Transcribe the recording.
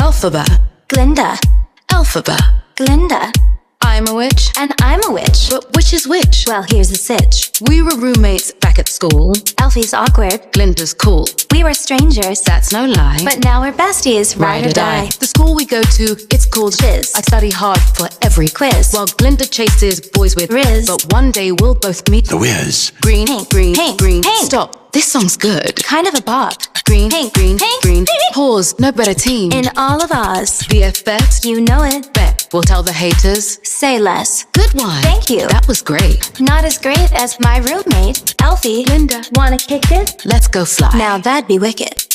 Elphaba, Glinda, Elphaba. Glinda. I'm a witch, And I'm a witch. but which is which? Well, here's the sitch. We were roommates back at school. Elfie's awkward. Glinda's cool, We were strangers. that's no lie. But now we're besties, ride or die. The school we go to, it's called Shiz. I study hard for every Quiz. while Glinda chases boys with Riz. But one day we'll both meet The Wiz. green, Pink, green, pink, green. pink. Stop, this song's good. Kind of a bop. Green, Pink, green, pink, green. pink. Pause, no better team. In all of Oz. BFFs, You know it. bet we'll tell the haters. Say less. Good one. Thank you. That was great. Not as great as my roommate, Elfie. Glinda, Wanna kick it? let's go fly. Now that'd be wicked.